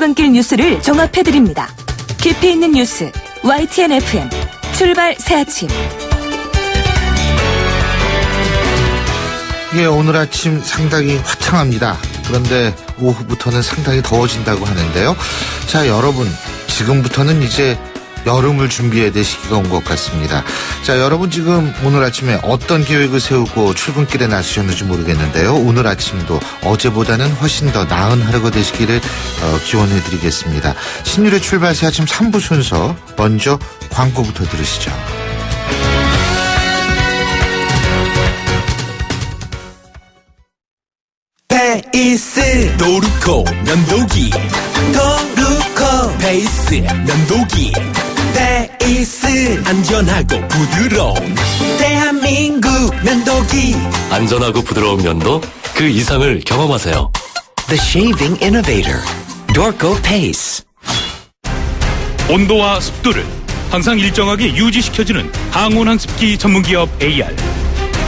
출근길 뉴스를 종합해드립니다. 깊이 있는 뉴스 YTN FM 출발 새아침. 예, 오늘 아침 상당히 화창합니다. 그런데 오후부터는 상당히 더워진다고 하는데요. 자, 여러분, 지금부터는 이제 여름을 준비해야 될 시기가 온 것 같습니다. 자, 여러분 지금 오늘 아침에 어떤 계획을 세우고 출근길에 나서셨는지 모르겠는데요. 오늘 아침도 어제보다는 훨씬 더 나은 하루가 되시기를 기원해드리겠습니다. 신율의 출발 새 아침 3부 순서, 먼저 광고부터 들으시죠. 베이스 도루코 면도기 도루코 베이스 면도기 베이스 안전하고 부드러운 대한민국 면도기 안전하고 부드러운 면도 그 이상을 경험하세요. The Shaving Innovator Dorco Pace. 온도와 습도를 항상 일정하게 유지시켜주는 항온항습기 전문기업 AR.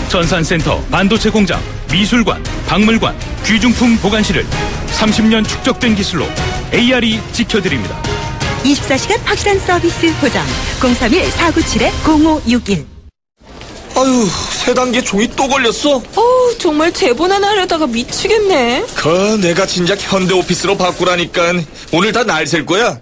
전산센터, 반도체 공장, 미술관, 박물관, 귀중품 보관실을 30년 축적된 기술로 AR이 지켜드립니다. 24시간 확실한 서비스 보장 031-497-0561. 아유, 세 단계 종이 또 걸렸어? 정말 제본 하나 하려다가 미치겠네. 내가 진작 현대오피스로 바꾸라니까. 오늘 다 날 셀 거야.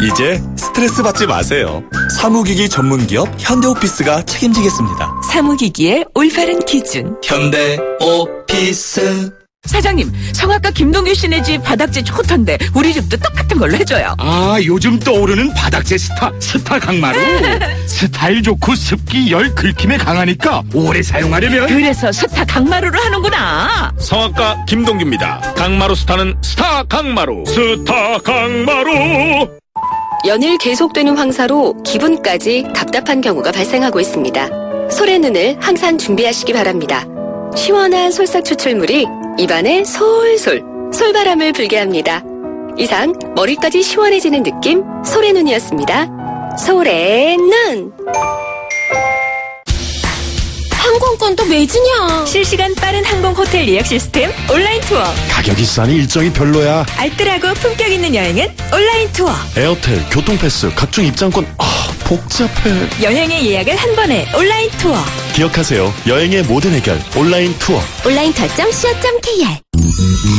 이제 스트레스 받지 마세요. 사무기기 전문기업 현대오피스가 책임지겠습니다. 사무기기의 올바른 기준. 현대오피스. 사장님, 성악가 김동규 씨네 집 바닥재 좋던데 우리 집도 똑같은 걸로 해줘요. 아, 요즘 떠오르는 바닥재 스타 강마루. 스타일 좋고 습기 열 긁힘에 강하니까 오래 사용하려면 그래서 스타 강마루로 하는구나. 성악가 김동규입니다. 강마루 스타는 스타 강마루. 스타 강마루. 연일 계속되는 황사로 기분까지 답답한 경우가 발생하고 있습니다. 솔의 눈을 항상 준비하시기 바랍니다. 시원한 솔싹 추출물이 입안에 솔솔 솔바람을 불게 합니다. 이상 머리까지 시원해지는 느낌 솔의 눈이었습니다. 솔의 눈. 항공권도 매진이야. 실시간 빠른 항공 호텔 예약 시스템 온라인 투어. 가격이 싸니 일정이 별로야. 알뜰하고 품격 있는 여행은 온라인 투어. 에어텔, 교통패스, 각종 입장권. 복잡해. 여행의 예약을 한 번에 온라인 투어. 기억하세요. 여행의 모든 해결 온라인 투어. 온라인투어.co.kr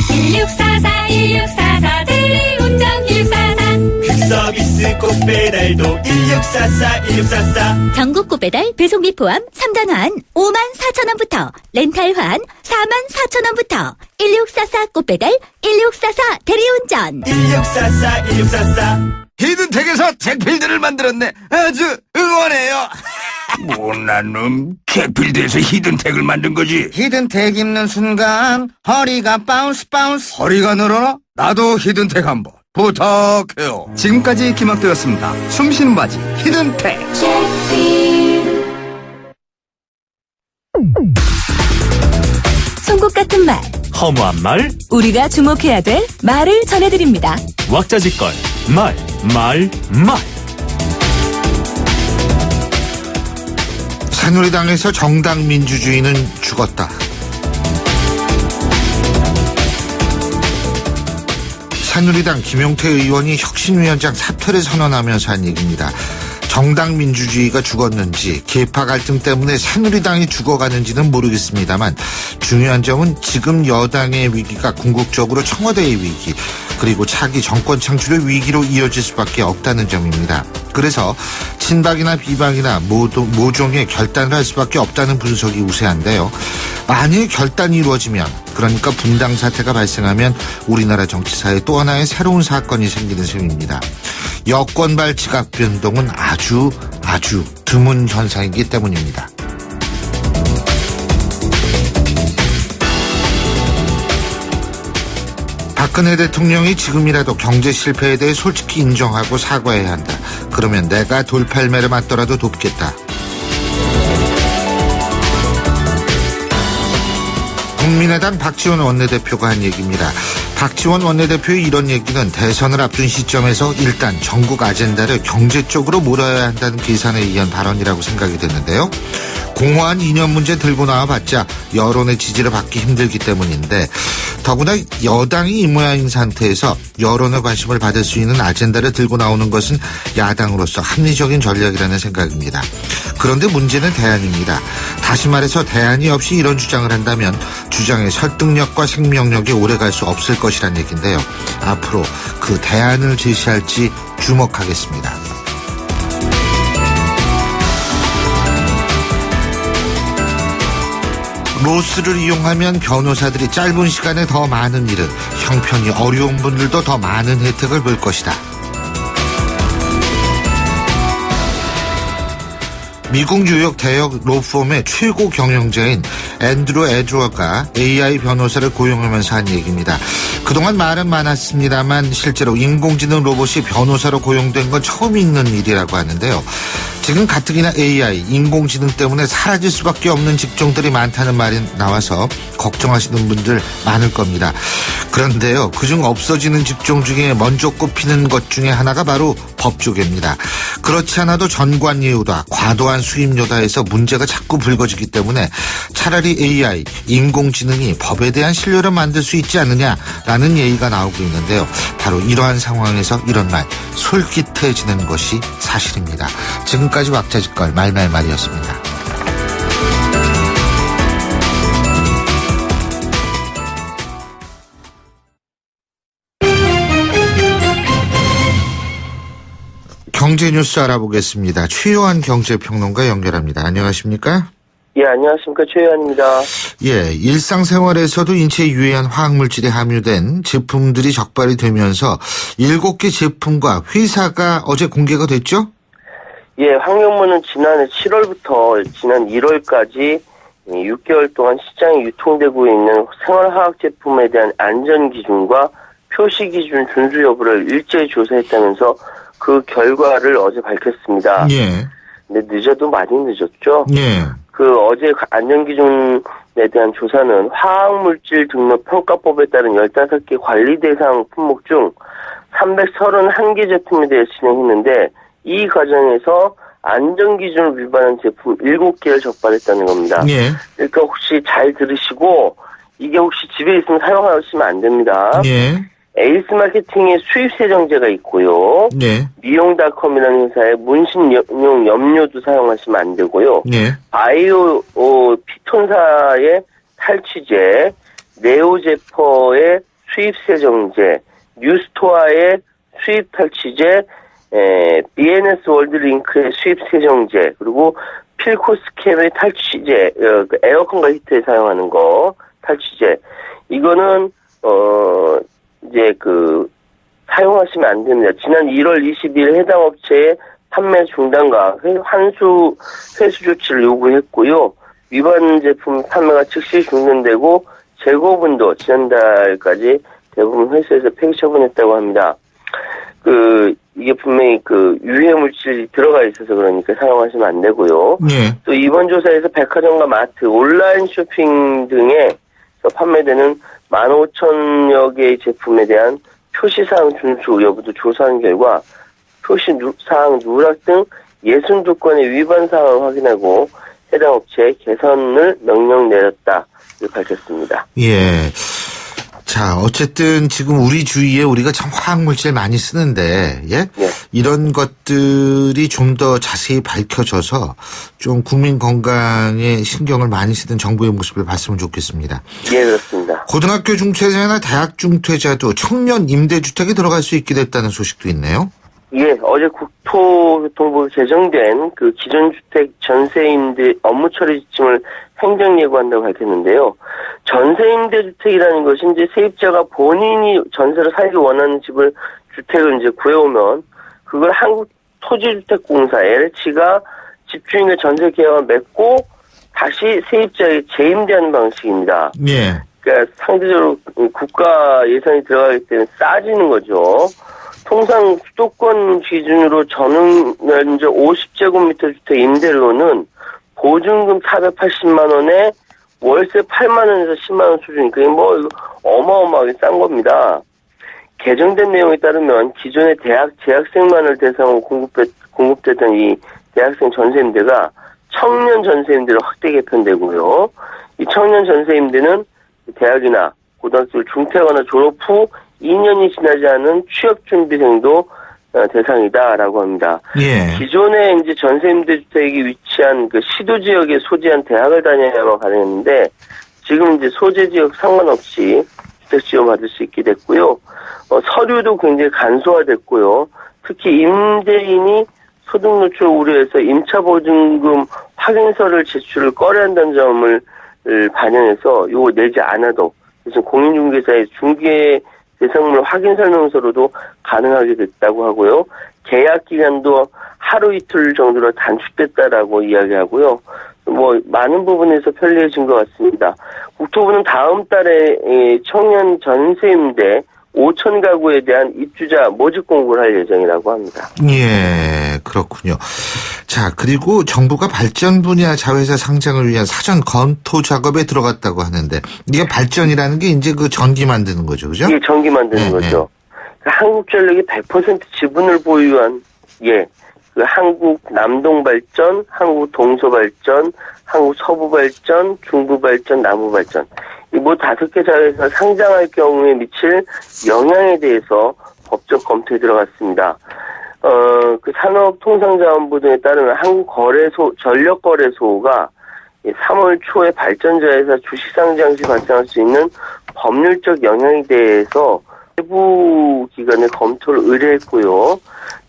1644 1644 대리운전 1644. 서비스 꽃배달도 1644 1644. 전국 꽃배달 배송비 포함 3단 환 54,000원부터 렌탈 환 44,000원부터 1644 꽃배달 1644 대리운전 1644 1644. 히든텍에서 잭필드를 만들었네. 아주 응원해요. 못난 놈. 잭필드에서 히든텍을 만든 거지. 히든텍 입는 순간 허리가 바운스. 허리가 늘어나? 나도 히든텍 한번 부탁해요. 지금까지 기막되었습니다. 숨쉬는 바지 히든텍. 송곳 같은 말, 허무한 말, 우리가 주목해야 될 말을 전해드립니다. 왁자지껄, 말. 새누리당에서 정당 민주주의는 죽었다. 새누리당 김용태 의원이 혁신위원장 사퇴를 선언하면서 한 얘기입니다. 정당 민주주의가 죽었는지 계파 갈등 때문에 새누리당이 죽어가는지는 모르겠습니다만 중요한 점은 지금 여당의 위기가 궁극적으로 청와대의 위기 그리고 차기 정권 창출의 위기로 이어질 수밖에 없다는 점입니다. 그래서 친박이나 비박이나 모종의 결단을 할 수밖에 없다는 분석이 우세한데요. 만일 결단이 이루어지면 그러니까 분당 사태가 발생하면 우리나라 정치사에 또 하나의 새로운 사건이 생기는 셈입니다. 여권발 지각 변동은 아주 드문 현상이기 때문입니다. 박근혜 대통령이 지금이라도 경제 실패에 대해 솔직히 인정하고 사과해야 한다. 그러면 내가 돌팔매를 맞더라도 돕겠다. 국민의당 박지원 원내대표가 한 얘기입니다. 박지원 원내대표의 이런 얘기는 대선을 앞둔 시점에서 일단 전국 아젠다를 경제 쪽으로 몰아야 한다는 계산에 의한 발언이라고 생각이 됐는데요. 공허한 이념 문제 들고 나와봤자 여론의 지지를 받기 힘들기 때문인데 더구나 여당이 이 모양인 상태에서 여론의 관심을 받을 수 있는 아젠다를 들고 나오는 것은 야당으로서 합리적인 전략이라는 생각입니다. 그런데 문제는 대안입니다. 다시 말해서 대안이 없이 이런 주장을 한다면 주장의 설득력과 생명력이 오래갈 수 없을 것이란 얘기인데요. 앞으로 그 대안을 제시할지 주목하겠습니다. 로스를 이용하면 변호사들이 짧은 시간에 더 많은 일을, 형편이 어려운 분들도 더 많은 혜택을 볼 것이다. 미국 뉴욕 대형 로펌의 최고 경영자인 앤드루 에드워가 AI 변호사를 고용하면서 한 얘기입니다. 그동안 말은 많았습니다만 실제로 인공지능 로봇이 변호사로 고용된 건 처음 있는 일이라고 하는데요. 지금 가뜩이나 AI, 인공지능 때문에 사라질 수밖에 없는 직종들이 많다는 말이 나와서 걱정하시는 분들 많을 겁니다. 그런데요, 그중 없어지는 직종 중에 먼저 꼽히는 것 중에 하나가 바로 법조계입니다. 그렇지 않아도 전관예우다, 과도한 수임료다에서 문제가 자꾸 불거지기 때문에 차라리 AI, 인공지능이 법에 대한 신뢰를 만들 수 있지 않느냐라는 얘기가 나오고 있는데요. 바로 이러한 상황에서 이런 말, 솔깃해지는 것이 사실입니다. 지금까지 왁자지껄 말말말이었습니다. 경제 뉴스 알아보겠습니다. 최요한 경제평론가 연결합니다. 안녕하십니까? 예, 안녕하십니까. 최요한입니다. 예, 일상생활에서도 인체에 유해한 화학물질이 함유된 제품들이 적발이 되면서 7개 제품과 회사가 어제 공개가 됐죠? 예, 환경부는 지난해 7월부터 지난 1월까지 6개월 동안 시장에 유통되고 있는 생활화학 제품에 대한 안전기준과 표시기준 준수 여부를 일제히 조사했다면서 그 결과를 어제 밝혔습니다. 예. 근데 늦어도 많이 늦었죠? 예. 그 어제 안전기준에 대한 조사는 화학물질 등록 평가법에 따른 15개 관리 대상 품목 중 331개 제품에 대해 진행했는데 이 과정에서 안전기준을 위반한 제품 7개를 적발했다는 겁니다. 예. 그러니까 혹시 잘 들으시고 이게 혹시 집에 있으면 사용하시면 안 됩니다. 예. 에이스 마케팅의 수입 세정제가 있고요. 예. 미용닷컴이라는 회사의 문신용 염료도 사용하시면 안 되고요. 예. 바이오 피톤사의 탈취제, 네오제퍼의 수입 세정제, 뉴스토어의 수입 탈취제, BNS 월드링크의 수입 세정제, 그리고 필코스캠의 탈취제, 에어컨과 히터에 사용하는 거 탈취제. 이거는 이제 사용하시면 안 됩니다. 지난 1월 20일 해당 업체의 판매 중단과 회수 조치를 요구했고요. 위반 제품 판매가 즉시 중단되고 재고분도 지난달까지 대부분 회사에서 폐기 처분했다고 합니다. 이게 분명히 유해 물질이 들어가 있어서 그러니까 사용하시면 안 되고요. 예. 또 이번 조사에서 백화점과 마트, 온라인 쇼핑 등에서 판매되는 15,000여 개의 제품에 대한 표시사항 준수 여부도 조사한 결과 표시사항 누락 등 62건의 위반 사항을 확인하고 해당 업체에 개선을 명령 내렸다. 이렇게 밝혔습니다. 예. 자, 어쨌든 지금 우리 주위에 우리가 참 화학물질 많이 쓰는데, 예? 네. 이런 것들이 좀 더 자세히 밝혀져서 좀 국민 건강에 신경을 많이 쓰는 정부의 모습을 봤으면 좋겠습니다. 예, 그렇습니다. 고등학교 중퇴자나 대학 중퇴자도 청년 임대주택에 들어갈 수 있게 됐다는 소식도 있네요. 예, 어제 국토교통부로 제정된 기존 주택 전세임대 업무 처리 지침을 행정 예고한다고 밝혔는데요. 전세임대주택이라는 것이 이제 세입자가 본인이 전세로 살기 원하는 주택을 이제 구해오면 그걸 한국토지주택공사 LH가 집주인과 전세 계약을 맺고 다시 세입자에게 재임대하는 방식입니다. 예. 그러니까 상대적으로 국가 예산이 들어가기 때문에 싸지는 거죠. 통상 수도권 기준으로 전용면적 50제곱미터 주택 임대료는 보증금 480만 원에 월세 8만 원에서 10만 원 수준이니까 뭐 이거 어마어마하게 싼 겁니다. 개정된 내용에 따르면 기존의 대학 재학생만을 대상으로 공급됐던 이 대학생 전세임대가 청년 전세임대로 확대 개편되고요. 이 청년 전세임대는 대학이나 고등학교를 중퇴하거나 졸업 후 2년이 지나지 않은 취업준비생도 대상이다라고 합니다. 예. 기존에 이제 전세임대 주택이 위치한 그 시도 지역에 소재한 대학을 다녀야만 가능했는데 지금 이제 소재 지역 상관없이 주택 지원 받을 수 있게 됐고요. 서류도 굉장히 간소화됐고요. 특히 임대인이 소득 노출 우려해서 임차보증금 확인서를 제출을 꺼려한다는 점을 반영해서 이거 내지 않아도 그래서 공인중개사의 중개 대상물 확인 설명서로도 가능하게 됐다고 하고요. 계약 기간도 하루 이틀 정도로 단축됐다라고 이야기하고요. 뭐 많은 부분에서 편리해진 것 같습니다. 국토부는 다음 달에 청년 전세임대 5천 가구에 대한 입주자 모집 공고를 할 예정이라고 합니다. 예, 그렇군요. 자, 그리고 정부가 발전 분야 자회사 상장을 위한 사전 검토 작업에 들어갔다고 하는데 이게 발전이라는 게 이제 그 전기 만드는 거죠, 그죠? 예, 전기 만드는 거죠. 한국전력이 100% 지분을 보유한 그 한국 남동발전, 한국 동서발전, 한국 서부발전, 중부발전, 남부발전 이 뭐 5개 자회사 상장할 경우에 미칠 영향에 대해서 법적 검토에 들어갔습니다. 그 산업통상자원부 등에 따르면 한국거래소, 전력거래소가 3월 초에 발전자회사 주식상장 시 발생할 수 있는 법률적 영향에 대해서 세부 기관에 검토를 의뢰했고요.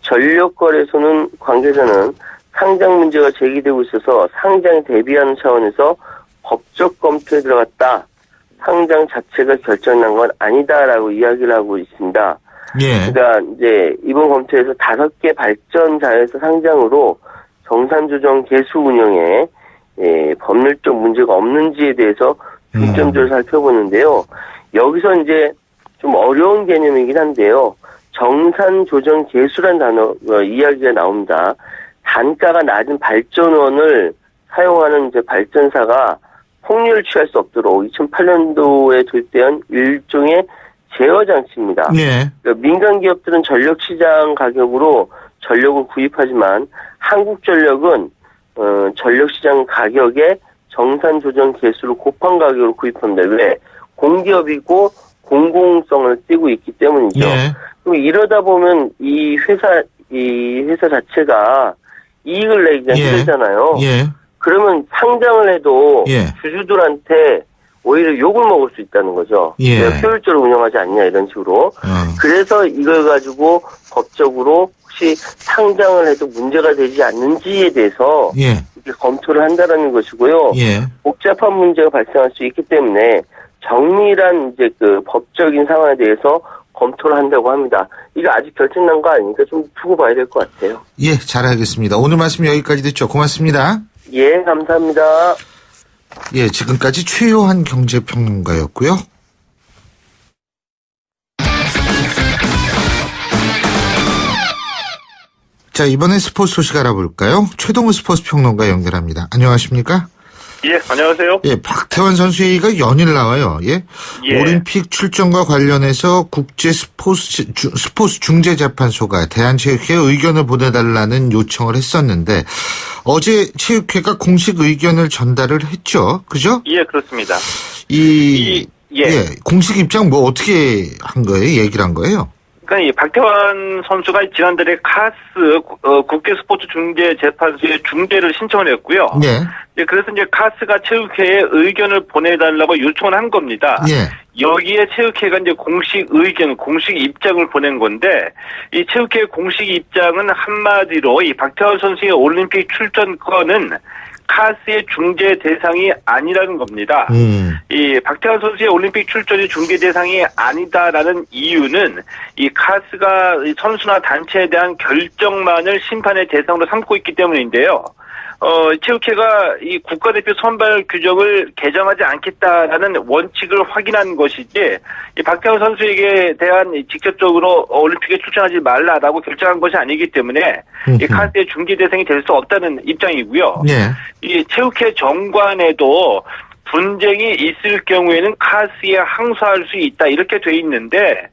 전력거래소는 관계자는 상장 문제가 제기되고 있어서 상장에 대비하는 차원에서 법적 검토에 들어갔다. 상장 자체가 결정난 건 아니다라고 이야기를 하고 있습니다. 예. 그러니까 이제 이번 검토에서 5개 발전 자회사 상장으로 정산 조정 개수 운영에 법률적 문제가 없는지에 대해서 중점적으로 살펴보는데요. 여기서 이제 좀 어려운 개념이긴 한데요. 정산 조정 개수란 단어 이야기가 나옵니다. 단가가 낮은 발전원을 사용하는 이제 발전사가 폭리를 취할 수 없도록 2008년도에 도입된 일종의 제어 장치입니다. 예. 그러니까 민간 기업들은 전력 시장 가격으로 전력을 구입하지만 한국전력은 전력 시장 가격에 정산 조정 개수를 곱한 가격으로 구입합니다. 왜? 공기업이고 공공성을 띠고 있기 때문이죠. 예. 그럼 이러다 보면 이 회사 자체가 이익을 내기가 힘들잖아요. 예. 그러면 상장을 해도 예. 주주들한테 오히려 욕을 먹을 수 있다는 거죠. 예. 내가 효율적으로 운영하지 않냐 이런 식으로. 그래서 이걸 가지고 법적으로 혹시 상장을 해도 문제가 되지 않는지에 대해서 예. 이렇게 검토를 한다라는 것이고요. 예. 복잡한 문제가 발생할 수 있기 때문에 정밀한 이제 그 법적인 상황에 대해서 검토를 한다고 합니다. 이거 아직 결정난 거 아니니까 좀 두고 봐야 될 것 같아요. 예, 잘 알겠습니다. 오늘 말씀 여기까지 듣죠. 고맙습니다. 예, 감사합니다. 예, 지금까지 최요한 경제평론가였고요. 자, 이번엔 스포츠 소식 알아볼까요? 최동우 스포츠 평론가 연결합니다. 안녕하십니까? 예, 안녕하세요. 예, 박태환 선수 얘기가 연일 나와요. 예. 예. 올림픽 출전과 관련해서 국제 스포츠 중재재판소가 대한체육회에 의견을 보내달라는 요청을 했었는데 어제 체육회가 공식 의견을 전달을 했죠. 그죠? 예, 그렇습니다. 예. 공식 입장 뭐 어떻게 한 거예요? 얘기를 한 거예요? 그러니까 이 박태환 선수가 지난달에 카스 국제 스포츠 중재 재판소에 중재를 신청을 했고요. 네. 예, 그래서 이제 카스가 체육회에 의견을 보내달라고 요청을 한 겁니다. 예. 여기에 체육회가 이제 공식 의견, 공식 입장을 보낸 건데 이 체육회 공식 입장은 한마디로 이 박태환 선수의 올림픽 출전권은 카스의 중재 대상이 아니라는 겁니다. 이 박태환 선수의 올림픽 출전이 중재 대상이 아니다라는 이유는 이 카스가 선수나 단체에 대한 결정만을 심판의 대상으로 삼고 있기 때문인데요. 체육회가 이 국가대표 선발 규정을 개정하지 않겠다라는 원칙을 확인한 것이지, 이 박태환 선수에게 대한 직접적으로 올림픽에 출전하지 말라라고 결정한 것이 아니기 때문에 이 카스의 중재 대상이 될 수 없다는 입장이고요. 네. 이 체육회 정관에도 분쟁이 있을 경우에는 카스에 항소할 수 있다 이렇게 돼 있는데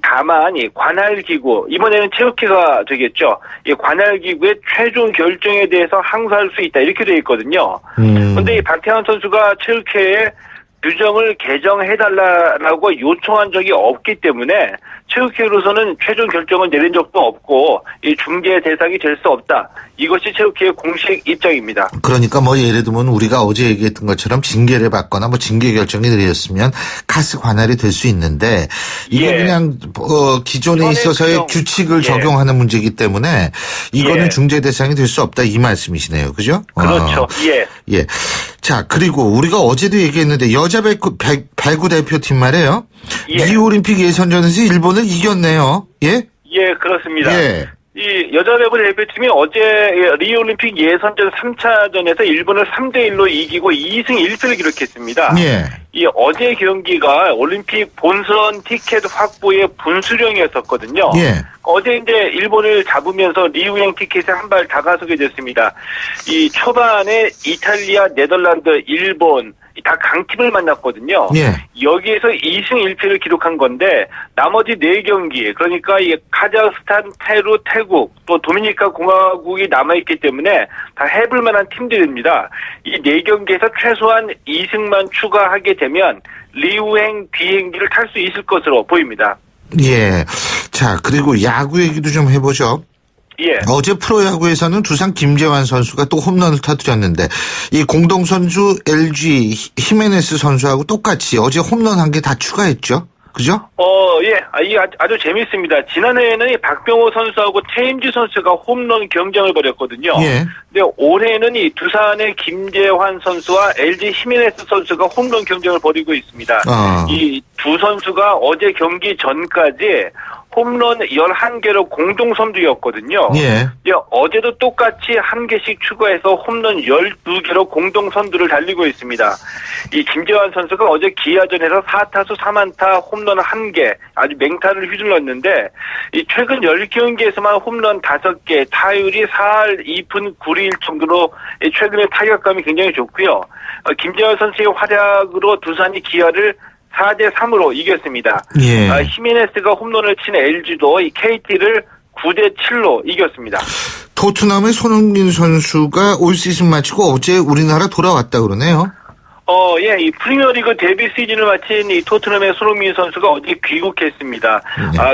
다만 이 관할기구 이번에는 체육회가 되겠죠. 이 관할기구의 최종 결정에 대해서 항소할 수 있다 이렇게 돼 있거든요. 그런데 이 박태환 선수가 체육회에 규정을 개정해달라고 요청한 적이 없기 때문에 체육회로서는 최종 결정을 내린 적도 없고 이 중재 대상이 될 수 없다. 이것이 체육회의 공식 입장입니다. 그러니까 뭐 예를 들면 우리가 어제 얘기했던 것처럼 징계를 받거나 뭐 징계 결정이 내렸으면 카스 관할이 될 수 있는데 이게 그냥 기존에 있어서의 규칙을 적용하는 문제이기 때문에 이거는 중재 대상이 될 수 없다 이 말씀이시네요. 그죠? 그렇죠. 예. 자, 그리고 우리가 어제도 얘기했는데 여자 배구 대표팀 말이에요. 리우올림픽 예선전에서 일본을 이겼네요. 예? 예, 그렇습니다. 예. 이 여자 배구 대표팀이 어제 리우올림픽 예선전 3차전에서 일본을 3대1로 이기고 2승 1패를 기록했습니다. 예. 이 어제 경기가 올림픽 본선 티켓 확보의 분수령이었었거든요. 예. 어제 이제 일본을 잡으면서 리우행 티켓에 한 발 다가서게 됐습니다. 이 초반에 이탈리아, 네덜란드, 일본 다 강팀을 만났거든요. 예. 여기에서 2승 1패를 기록한 건데 나머지 4경기 그러니까 이 카자흐스탄, 페루, 태국 또 도미니카 공화국이 남아있기 때문에 다 해볼 만한 팀들입니다. 이 4경기에서 최소한 2승만 추가하게 되면 리우행 비행기를 탈 수 있을 것으로 보입니다. 예. 자, 그리고 야구 얘기도 좀 해보죠. 예. 어제 프로야구에서는 두산 김재환 선수가 또 홈런을 터뜨렸는데 이 공동 선수 LG 히메네스 선수하고 똑같이 어제 홈런 한 개 다 추가했죠. 그죠? 예. 이 아주 재밌습니다. 지난해에는 이 박병호 선수하고 최임주 선수가 홈런 경쟁을 벌였거든요. 예. 근데 올해는 이 두산의 김재환 선수와 LG 히메네스 선수가 홈런 경쟁을 벌이고 있습니다. 이 두 선수가 어제 경기 전까지 홈런 11개로 공동 선두였거든요. 예. 어제도 똑같이 한 개씩 추가해서 홈런 12개로 공동 선두를 달리고 있습니다. 이 김재환 선수가 어제 기아전에서 4타수 3안타 홈런 1개 아주 맹타를 휘둘렀는데 이 최근 10경기에서만 홈런 5개 타율이 4할 2푼 9리일 정도로 최근에 타격감이 굉장히 좋고요. 김재환 선수의 활약으로 두산이 기아를 4대3으로 이겼습니다. 예. 히메네스가 홈런을 친 LG도 이 KT를 9대7로 이겼습니다. 토트넘의 손흥민 선수가 올 시즌 마치고 어제 우리나라 돌아왔다 그러네요. 예, 이 프리미어리그 데뷔 시즌을 마친 이 토트넘의 손흥민 선수가 어제 귀국했습니다.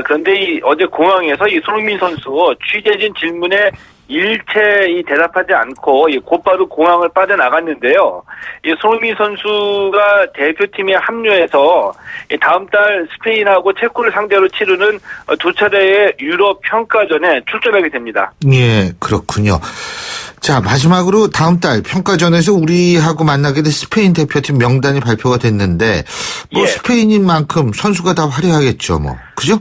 그런데 어제 공항에서 이 손흥민 선수 취재진 질문에 일체 대답하지 않고 곧바로 공항을 빠져나갔는데요. 이 손흥민 선수가 대표팀에 합류해서 다음 달 스페인하고 체코를 상대로 치르는 두 차례의 유럽 평가전에 출전하게 됩니다. 예, 그렇군요. 자, 마지막으로 다음 달 평가전에서 우리하고 만나게 된 스페인 대표팀 명단이 발표가 됐는데 스페인인 만큼 선수가 다 화려하겠죠, 뭐. 그죠?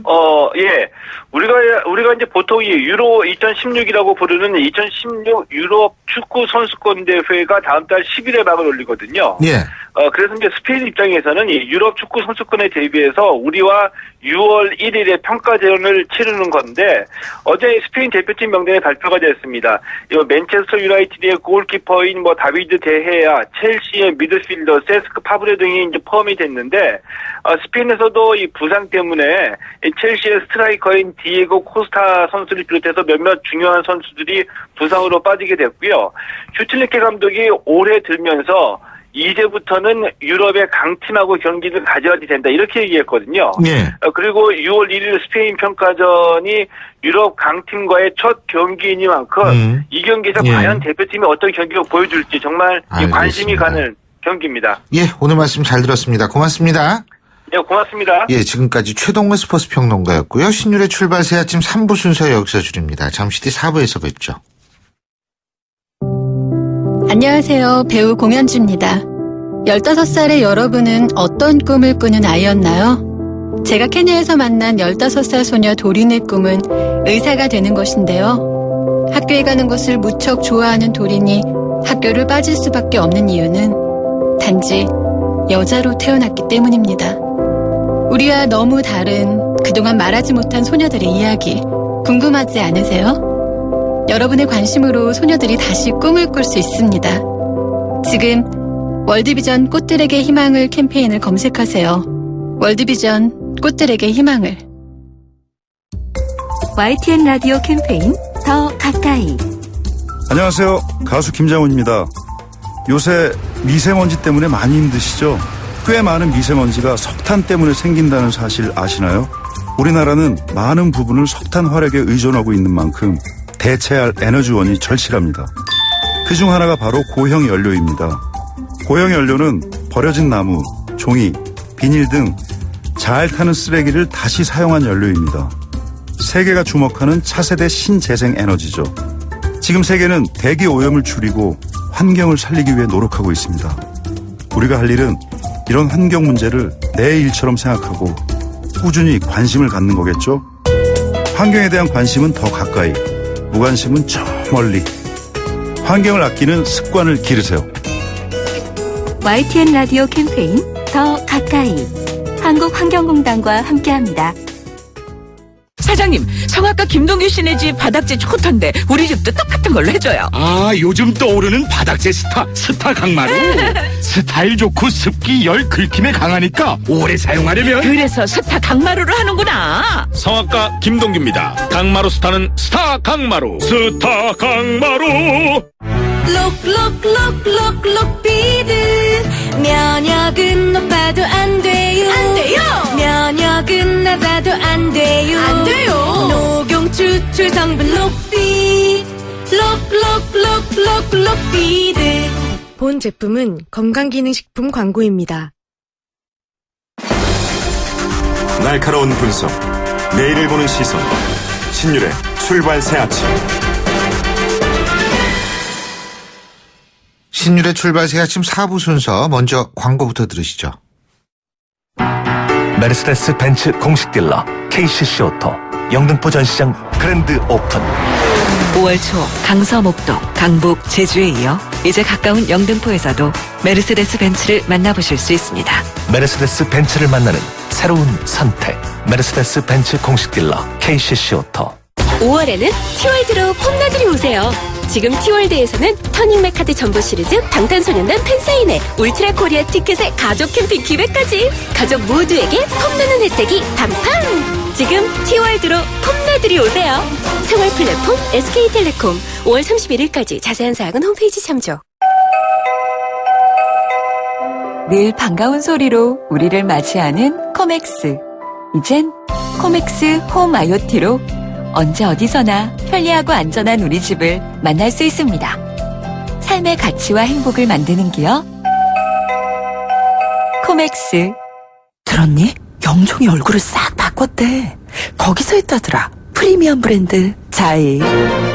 예. 우리가 이제 보통 이 유로 2016이라고 부르는 2016 유럽 축구 선수권 대회가 다음 달 10일에 막을 올리거든요. 예. 그래서 이제 스페인 입장에서는 이 유럽 축구 선수권에 대비해서 우리와 6월 1일에 평가전을 치르는 건데 어제 스페인 대표팀 명단이 발표가 됐습니다. 맨체스터 유나이티드의 골키퍼인 다비드 데헤야, 첼시의 미드필더 세스크 파브레 등이 이제 포함이 됐는데 스페인에서도 이 부상 때문에 첼시의 스트라이커인 디에고 코스타 선수를 비롯해서 몇몇 중요한 선수들이 부상으로 빠지게 됐고요. 슈틸리케 감독이 올해 들면서 이제부터는 유럽의 강팀하고 경기를 가져야지 된다 이렇게 얘기했거든요. 예. 그리고 6월 1일 스페인 평가전이 유럽 강팀과의 첫 경기이니만큼 이 경기에서 과연 대표팀이 어떤 경기를 보여줄지 정말 관심이 가는 경기입니다. 예, 오늘 말씀 잘 들었습니다. 고맙습니다. 네, 고맙습니다. 예, 지금까지 최동원 스포츠 평론가였고요. 신율의 출발 새 아침 3부 순서 여기서 줄입니다. 잠시 뒤 4부에서 뵙죠. 안녕하세요. 배우 공연주입니다. 15살의 여러분은 어떤 꿈을 꾸는 아이였나요? 제가 케냐에서 만난 15살 소녀 도린의 꿈은 의사가 되는 것인데요. 학교에 가는 것을 무척 좋아하는 도린이 학교를 빠질 수밖에 없는 이유는 단지 여자로 태어났기 때문입니다. 우리와 너무 다른 그동안 말하지 못한 소녀들의 이야기 궁금하지 않으세요? 여러분의 관심으로 소녀들이 다시 꿈을 꿀 수 있습니다. 지금 월드비전 꽃들에게 희망을 캠페인을 검색하세요. 월드비전 꽃들에게 희망을. YTN 라디오 캠페인 더 가까이. 안녕하세요. 가수 김장훈입니다. 요새 미세먼지 때문에 많이 힘드시죠? 꽤 많은 미세먼지가 석탄 때문에 생긴다는 사실 아시나요? 우리나라는 많은 부분을 석탄 화력에 의존하고 있는 만큼 대체할 에너지원이 절실합니다. 그중 하나가 바로 고형 연료입니다. 고형 연료는 버려진 나무, 종이, 비닐 등 잘 타는 쓰레기를 다시 사용한 연료입니다. 세계가 주목하는 차세대 신재생 에너지죠. 지금 세계는 대기 오염을 줄이고 환경을 살리기 위해 노력하고 있습니다. 우리가 할 일은 이런 환경 문제를 내 일처럼 생각하고 꾸준히 관심을 갖는 거겠죠? 환경에 대한 관심은 더 가까이, 무관심은 저 멀리. 환경을 아끼는 습관을 기르세요. YTN 라디오 캠페인 더 가까이. 한국환경공단과 함께합니다. 사장님, 성악가 김동규 씨네 집 바닥재 좋던데 우리 집도 똑같은 걸로 해줘요. 아, 요즘 떠오르는 바닥재 스타 강마루. 스타일 좋고 습기 열 긁힘에 강하니까 오래 사용하려면. 그래서 스타 강마루를 하는구나. 성악가 김동규입니다. 강마루 스타는 스타 강마루. 스타 강마루. 록록록록록 비드. 면역은 높아도 안 돼요. 안 돼요. 면역은 낮아도 안 돼요. 안 돼요. 녹용 추출 성분 록비. 록록록록록 비드. 본 제품은 건강기능식품 광고입니다. 날카로운 분석, 내일을 보는 시선, 신율의 출발 새 아침. 신율의 출발 새 아침 4부 순서, 먼저 광고부터 들으시죠. 메르세데스 벤츠 공식 딜러 KCC 오토 영등포 전시장 그랜드 오픈. 5월 초 강서, 목동, 강북, 제주에 이어 이제 가까운 영등포에서도 메르세데스 벤츠를 만나보실 수 있습니다. 메르세데스 벤츠를 만나는 새로운 선택. 메르세데스 벤츠 공식 딜러 KCC 오토. 5월에는 티월드로 폼나들이 오세요. 지금 티월드에서는 터닝맥카드 점보 시리즈, 방탄소년단 팬사인회, 울트라 코리아 티켓의 가족 캠핑 기획까지 가족 모두에게 폼나는 혜택이 단판. 지금 티월드로 폼나들이 오세요. 생활 플랫폼 SK텔레콤 5월 31일까지 자세한 사항은 홈페이지 참조. 늘 반가운 소리로 우리를 맞이하는 코맥스. 이젠 코맥스 홈 IoT로 언제 어디서나 편리하고 안전한 우리 집을 만날 수 있습니다. 삶의 가치와 행복을 만드는 기업 코맥스. 들었니? 영종이 얼굴을 싹 바꿨대. 거기서 했다더라. 프리미엄 브랜드 자이.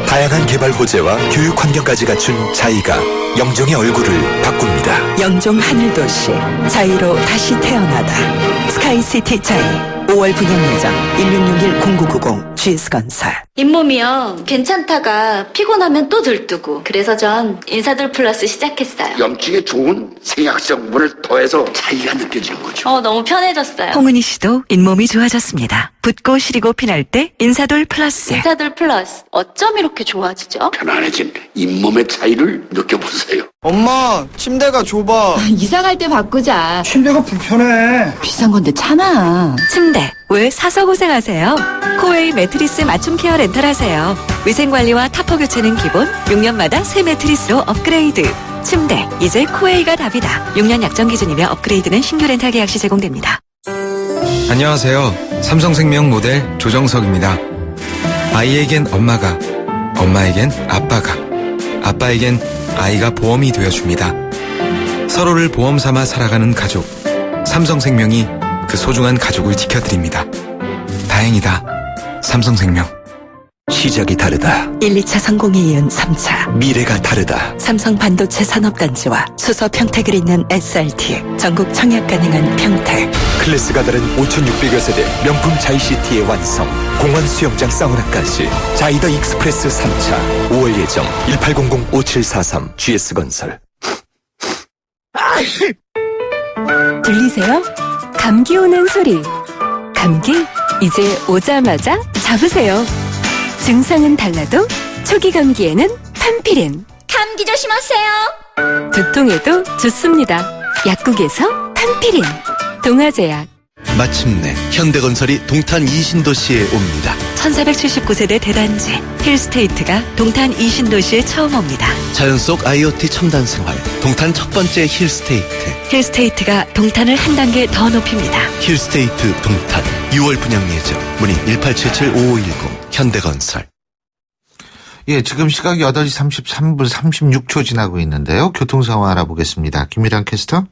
다양한 개발 호재와 교육 환경까지 갖춘 자이가 영종의 얼굴을 바꿉니다. 영종 하늘도시 자이로 다시 태어나다. 스카이시티 자이. 5월 분양 예정 1661-0990 GS건설. 잇몸이요. 괜찮다가 피곤하면 또 들뜨고. 그래서 전 인사돌 플러스 시작했어요. 염증에 좋은 생약성분을 더해서 차이가 느껴지는 거죠. 너무 편해졌어요. 홍은희 씨도 잇몸이 좋아졌습니다. 붓고 시리고 피날 때 인사돌 플러스. 인사돌 플러스. 어쩜 이렇게 좋아지죠? 편안해진 잇몸의 차이를 느껴보세요. 엄마, 침대가 좁아. 이사 갈 때 바꾸자. 침대가 불편해. 비싼 건데 참아. 침대 왜 사서 고생하세요? 코웨이 매트리스 맞춤 케어 렌탈하세요. 위생관리와 타퍼 교체는 기본, 6년마다 새 매트리스로 업그레이드. 침대 이제 코웨이가 답이다. 6년 약정 기준이며 업그레이드는 신규 렌탈 계약 시 제공됩니다. 안녕하세요. 삼성생명 모델 조정석입니다. 아이에겐 엄마가, 엄마에겐 아빠가, 아빠에겐 아이가 보험이 되어줍니다. 서로를 보험 삼아 살아가는 가족. 삼성생명이 그 소중한 가족을 지켜드립니다. 다행이다. 삼성생명. 시작이 다르다. 1, 2차 성공에 이은 3차. 미래가 다르다. 삼성 반도체 산업단지와 수서 평택을 잇는 SRT. 전국 청약 가능한 평택. 클래스가 다른 5,600여 세대 명품 자이시티의 완성. 공원 수영장 사우나까지. 자이더 익스프레스 3차. 5월 예정 1800-5743 GS건설. 들리세요? 감기 오는 소리. 감기 이제 오자마자 잡으세요. 증상은 달라도 초기 감기에는 판피린. 감기 조심하세요. 두통에도 좋습니다. 약국에서 판피린. 동아제약. 마침내 현대건설이 동탄 이신도시에 옵니다. 1479세대 대단지 힐스테이트가 동탄 이신도시에 처음 옵니다. 자연 속 IoT 첨단 생활 동탄 첫 번째 힐스테이트. 힐스테이트가 동탄을 한 단계 더 높입니다. 힐스테이트 동탄 6월 분양 예정. 문의 1877-5510 현대건설. 예, 지금 시각 8시 33분 36초 지나고 있는데요. 교통 상황 알아보겠습니다. 김미란 캐스터.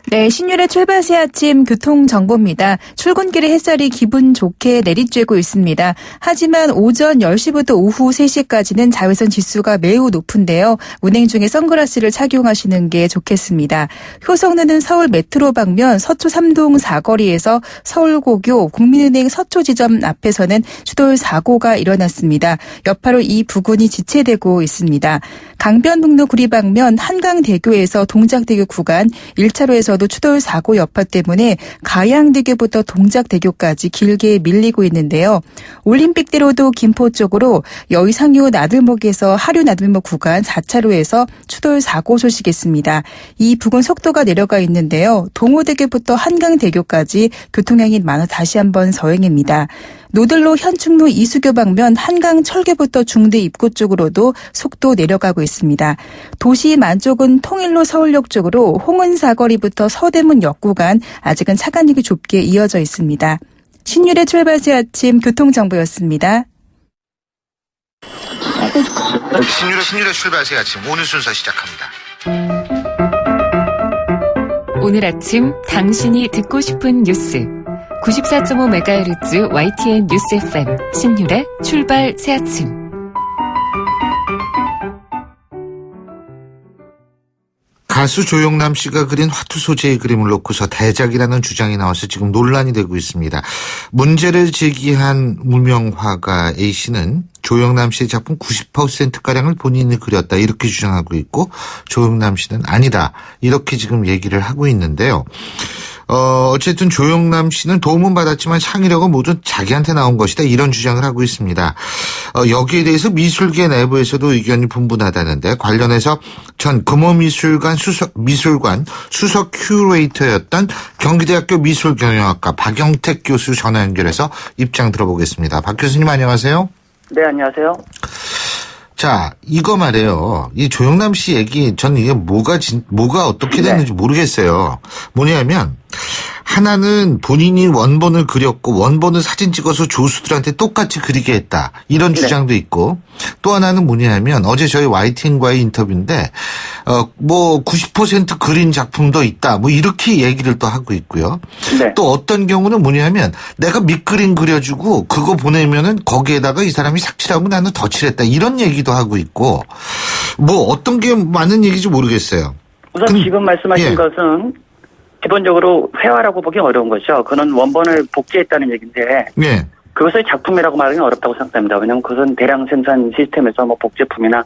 네, 신율의 출발 새 아침 교통정보입니다. 출근길에 햇살이 기분 좋게 내리쬐고 있습니다. 하지만 오전 10시부터 오후 3시까지는 자외선 지수가 매우 높은데요. 운행 중에 선글라스를 착용하시는 게 좋겠습니다. 효성로는 서울 메트로 방면 서초 3동 사거리에서 서울고교 국민은행 서초 지점 앞에서는 추돌 사고가 일어났습니다. 여파로 이 부근이 지체되고 있습니다. 강변북로 구리 방면 한강대교에서 동작대교 구간 1차로에서 추돌 사고 여파 때문에 가양대교부터 동작대교까지 길게 밀리고 있는데요. 올림픽대로도 김포 쪽으로 여의상류 나들목에서 하류 나들목 구간 4차로에서 추돌 사고 소식이 있습니다. 이 부근 속도가 내려가 있는데요. 동호대교부터 한강대교까지 교통량이 많아 다시 한번 서행입니다. 노들로 현충로 이수교 방면 한강 철교부터 중대 입구 쪽으로도 속도 내려가고 있습니다. 도시 만쪽은 통일로 서울역 쪽으로 홍은사거리부터 서대문역 구간 아직은 차간역이 좁게 이어져 있습니다. 신율의 출발 새 아침 교통정보였습니다. 신율의 출발 새 아침 오늘 순서 시작합니다. 오늘 아침 당신이 듣고 싶은 뉴스 94.5MHz YTN 뉴스 FM 신율의 출발 새 아침. 가수 조영남 씨가 그린 화투 소재의 그림을 놓고서 대작이라는 주장이 나와서 지금 논란이 되고 있습니다. 문제를 제기한 무명 화가 A씨는 조영남 씨의 작품 90%가량을 본인이 그렸다 이렇게 주장하고 있고 조영남 씨는 아니다 이렇게 지금 얘기를 하고 있는데요. 어쨌든 조영남 씨는 도움은 받았지만 창의력은 모두 자기한테 나온 것이다 이런 주장을 하고 있습니다. 여기에 대해서 미술계 내부에서도 의견이 분분하다는데 관련해서 전 금호미술관 수석 큐레이터였던 경기대학교 미술경영학과 박영택 교수 전화 연결해서 입장 들어보겠습니다. 박 교수님 안녕하세요. 네, 안녕하세요. 자, 이거 말이에요. 이 조영남 씨 얘기, 전 이게 뭐가 어떻게 됐는지 모르겠어요. 뭐냐면, 하나는 본인이 원본을 그렸고 원본을 사진 찍어서 조수들한테 똑같이 그리게 했다. 이런 주장도 있고 또 하나는 뭐냐면 어제 저희 YTN과의 인터뷰인데 90% 그린 작품도 있다. 뭐 이렇게 얘기를 또 하고 있고요. 또 어떤 경우는 뭐냐면 내가 밑그림 그려주고 그거 보내면은 거기에다가 이 사람이 삭칠하고 나는 덧칠했다. 이런 얘기도 하고 있고 뭐 어떤 게 맞는 얘기인지 모르겠어요. 우선 지금 말씀하신 것은 기본적으로 회화라고 보기 어려운 거죠. 그는 원본을 복제했다는 얘기인데 그것을 작품이라고 말하기는 어렵다고 생각합니다. 왜냐하면 그것은 대량 생산 시스템에서 뭐 복제품이나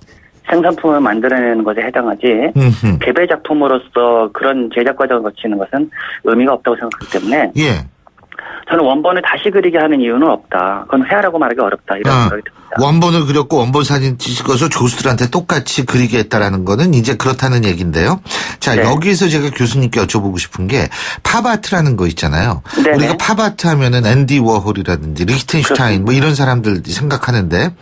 생산품을 만들어내는 것에 해당하지 개별 작품으로서 그런 제작 과정을 거치는 것은 의미가 없다고 생각하기 때문에 저는 원본을 다시 그리게 하는 이유는 없다. 그건 회화라고 말하기 어렵다. 이런 생각이 듭니다. 원본을 그렸고 원본 사진 찍어서 조수들한테 똑같이 그리게 했다라는 거는 이제 그렇다는 얘기인데요. 자, 여기에서 제가 교수님께 여쭤보고 싶은 게 팝아트라는 거 있잖아요. 우리가 팝아트 하면은 앤디 워홀이라든지 리히텐슈타인 뭐 이런 사람들 생각하는데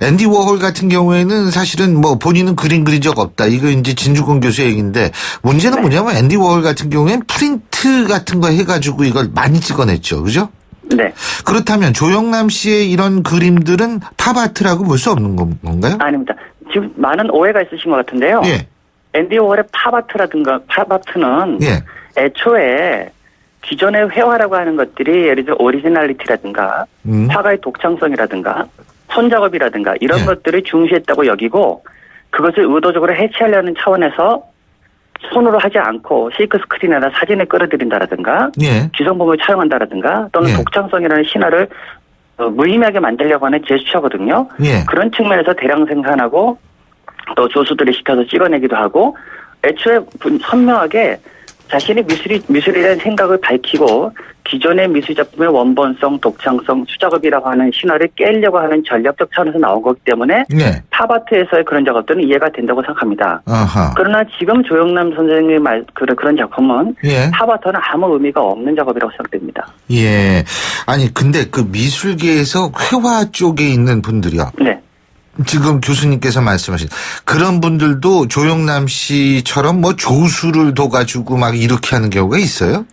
앤디 워홀 같은 경우에는 사실은 뭐 본인은 그림 그린 적 없다. 이거 이제 진주권 교수의 얘기인데 문제는 뭐냐면 앤디 워홀 같은 경우에는 프린트 같은 거 해가지고 이걸 많이 찍어냈죠. 그죠? 네. 그렇다면 조영남 씨의 이런 그림들은 팝아트라고 볼 수 없는 건가요? 아닙니다. 지금 많은 오해가 있으신 것 같은데요. 앤디 워홀의 팝아트는 애초에 기존의 회화라고 하는 것들이 예를 들어 오리지널리티라든가 화가의 독창성이라든가 손작업이라든가 이런 것들을 중시했다고 여기고 그것을 의도적으로 해치하려는 차원에서 손으로 하지 않고 실크 스크린에다 사진을 끌어들인다라든가 기성품을 차용한다라든가 또는 독창성이라는 신화를 무의미하게 만들려고 하는 제스처거든요. 그런 측면에서 대량 생산하고 또 조수들을 시켜서 찍어내기도 하고 애초에 선명하게 자신의 미술에 대한 생각을 밝히고 기존의 미술 작품의 원본성, 독창성, 수작업이라고 하는 신화를 깨려고 하는 전략적 차원에서 나온 거기 때문에 네. 팝아트에서의 그런 작업들은 이해가 된다고 생각합니다. 아하. 그러나 지금 조영남 선생님의 그런 작품은 예. 팝아트는 아무 의미가 없는 작업이라고 생각됩니다. 예. 아니 근데 그 미술계에서 회화 쪽에 있는 분들이요. 네. 지금 교수님께서 말씀하신 그런 분들도 조영남 씨처럼 뭐 조수를 둬가지고 막 이렇게 하는 경우가 있어요?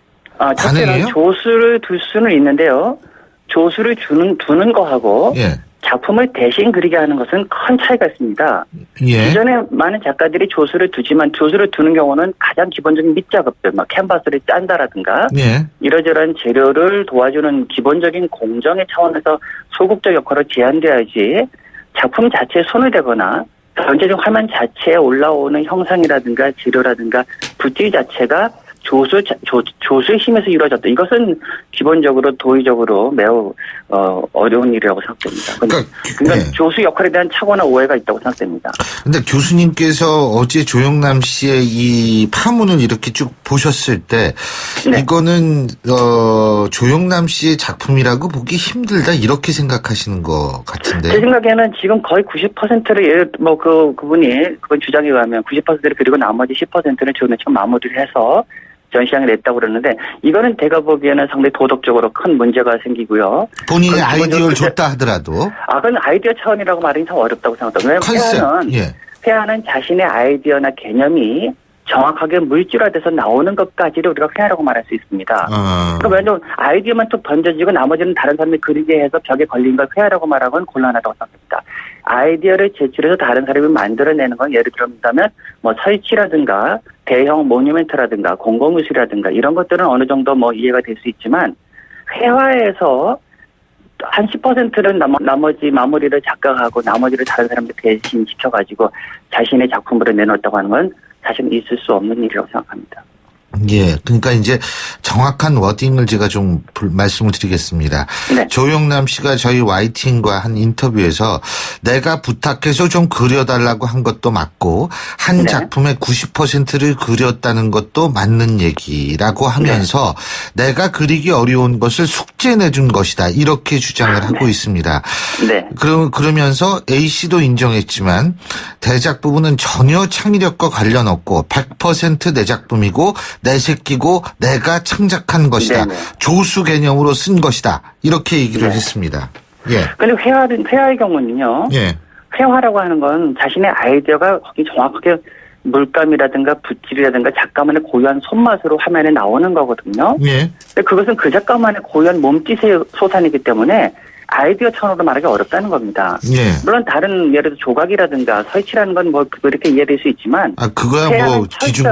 첫째는 조수를 둘 수는 있는데요. 조수를 두는 거하고 예. 작품을 대신 그리게 하는 것은 큰 차이가 있습니다. 예. 기존에 많은 작가들이 조수를 두지만 조수를 두는 경우는 가장 기본적인 밑작업들, 막 캔버스를 짠다라든가 예. 이러저러한 재료를 도와주는 기본적인 공정의 차원에서 소극적 역할로 제한돼야지 작품 자체에 손을 대거나 전체적 화면 자체에 올라오는 형상이라든가 재료라든가 붓질 자체가 조수의 힘에서 이루어졌다. 이것은 기본적으로 도의적으로 매우 어려운 일이라고 생각됩니다. 그러니까 조수 역할에 대한 착오나 오해가 있다고 생각됩니다. 근데 교수님께서 어제 조영남 씨의 이 파문을 이렇게 쭉 보셨을 때 네. 이거는 조영남 씨의 작품이라고 보기 힘들다 이렇게 생각하시는 것 같은데. 제 생각에는 지금 거의 90%를 그분 주장에 의하면 90%를 그리고 나머지 10%는 지금 마무리를 해서 전시장에 냈다고 그러는데 이거는 제가 보기에는 상당히 도덕적으로 큰 문제가 생기고요. 본인이 아이디어를 줬다 하더라도. 그건 아이디어 차원이라고 말하기 참 어렵다고 생각합니다. 왜냐하면 회화는 자신의 아이디어나 개념이 정확하게 물질화돼서 나오는 것까지를 우리가 회화라고 말할 수 있습니다. 그러니까 왜냐하면 아이디어만 툭 던져지고 나머지는 다른 사람이 그리게 해서 벽에 걸린 걸 회화라고 말하고는 곤란하다고 생각합니다. 아이디어를 제출해서 다른 사람이 만들어내는 건 예를 들면 뭐 설치라든가 대형 모뉴멘트라든가 공공미술이라든가 이런 것들은 어느 정도 이해가 될 수 있지만 회화에서 한 10%는 나머지 마무리를 작가하고 나머지를 다른 사람들 대신 시켜가지고 자신의 작품으로 내놓았다고 하는 건 사실은 있을 수 없는 일이라고 생각합니다. 예, 그러니까 이제 정확한 워딩을 제가 좀 말씀을 드리겠습니다. 네. 조영남 씨가 저희 YTN과 한 인터뷰에서 내가 부탁해서 좀 그려달라고 한 것도 맞고 한 작품의 90%를 그렸다는 것도 맞는 얘기라고 하면서 내가 그리기 어려운 것을 숙제 내준 것이다 이렇게 주장을 하고 있습니다. 네. 그러면서 A씨도 인정했지만 대작 부분은 전혀 창의력과 관련 없고 100% 내 작품이고 내 새끼고 내가 창작한 것이다. 네네. 조수 개념으로 쓴 것이다. 이렇게 얘기를 했습니다. 예. 근데 회화의 경우는요. 예. 회화라고 하는 건 자신의 아이디어가 정확하게 물감이라든가 붓질이라든가 작가만의 고유한 손맛으로 화면에 나오는 거거든요. 예. 근데 그것은 그 작가만의 고유한 몸짓의 소산이기 때문에 아이디어 차원으로 말하기 어렵다는 겁니다. 예. 물론 다른 예를 들어 조각이라든가 설치라는 건 그렇게 이해될 수 있지만 그거야 뭐 기준이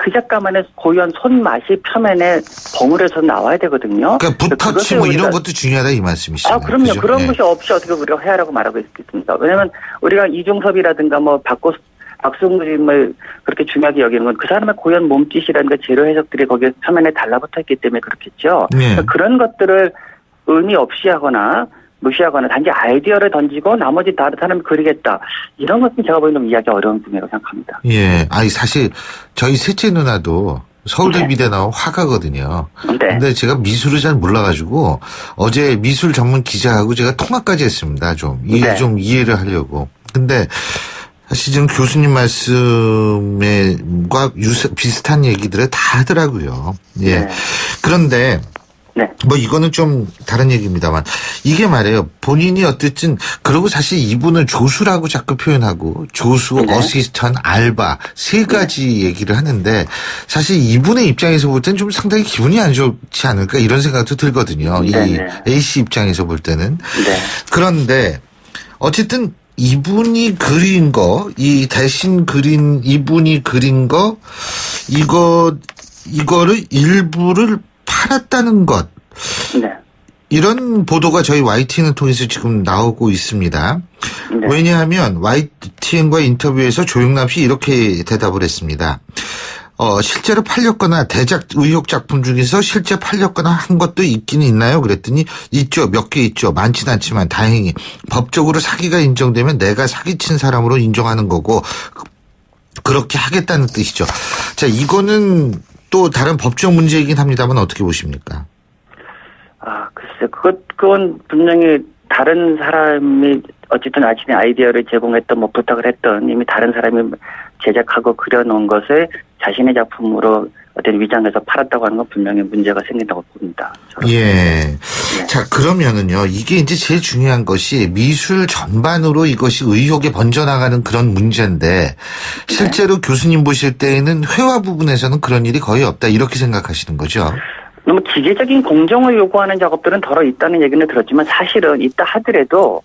그 작가만의 고유한 손맛이 표면에 버무려서 나와야 되거든요. 그러니까 붓터치 이런 것도 중요하다 이 말씀이시죠. 그럼요. 그죠? 그런 것이 없이 어떻게 우리가 회화라고 말하고 있겠습니까? 왜냐하면 우리가 이중섭이라든가 박승림을 그렇게 중요하게 여기는 건 그 사람의 고유한 몸짓이라든가 재료 해석들이 거기에 표면에 달라붙어 있기 때문에 그렇겠죠. 그러니까 그런 것들을 의미 없이 하거나 무시하거나 단지 아이디어를 던지고 나머지 다른 사람이 그리겠다. 이런 것은 제가 보기에는 이해하기 어려운 분야라고 생각합니다. 예. 사실 저희 셋째 누나도 서울대 미대 나온 화가거든요. 근데 제가 미술을 잘 몰라가지고 어제 미술 전문 기자하고 제가 통화까지 했습니다. 좀 이해를 하려고. 근데 사실 지금 교수님 말씀과 비슷한 얘기들을 다 하더라고요. 예. 그런데 이거는 좀 다른 얘기입니다만 이게 말이에요. 본인이 어쨌든 그리고 사실 이분을 조수라고 자꾸 표현하고 조수, 어시스턴트, 알바 세 가지 얘기를 하는데 사실 이분의 입장에서 볼 때는 좀 상당히 기분이 안 좋지 않을까 이런 생각도 들거든요. 이 A씨 입장에서 볼 때는. 그런데 어쨌든 이분이 그린 거, 이분이 그린 거, 이거를 일부를 팔았다는 것. 이런 보도가 저희 YTN을 통해서 지금 나오고 있습니다. 왜냐하면 YTN과 인터뷰에서 조영남 씨 이렇게 대답을 했습니다. 실제로 팔렸거나 대작 의혹 작품 중에서 실제 팔렸거나 한 것도 있기는 있나요? 그랬더니 있죠. 몇 개 있죠. 많진 않지만 다행히 법적으로 사기가 인정되면 내가 사기친 사람으로 인정하는 거고 그렇게 하겠다는 뜻이죠. 자, 이거는 또 다른 법적 문제이긴 합니다만 어떻게 보십니까? 글쎄, 그건 분명히 다른 사람이 어쨌든 아침에 아이디어를 제공했던 뭐 부탁을 했던 이미 다른 사람이 제작하고 그려놓은 것을 자신의 작품으로 어떤 위장해서 팔았다고 하는 건 분명히 문제가 생긴다고 봅니다. 예. 자, 그러면은요, 이게 이제 제일 중요한 것이 미술 전반으로 이것이 의혹에 번져나가는 그런 문제인데, 실제로 교수님 보실 때에는 회화 부분에서는 그런 일이 거의 없다, 이렇게 생각하시는 거죠? 너무 기계적인 공정을 요구하는 작업들은 덜어 있다는 얘기는 들었지만 사실은 있다 하더라도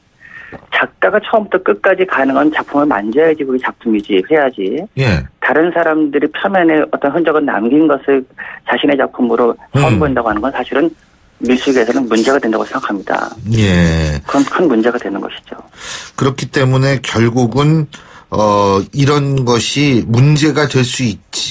작가가 처음부터 끝까지 가능한 작품을 만져야지 그게 작품이지 해야지. 예. 다른 사람들이 표면에 어떤 흔적을 남긴 것을 자신의 작품으로 선보인다고 하는 건 사실은 미술계에서는 문제가 된다고 생각합니다. 예. 그건 큰 문제가 되는 것이죠. 그렇기 때문에 결국은 이런 것이 문제가 될 수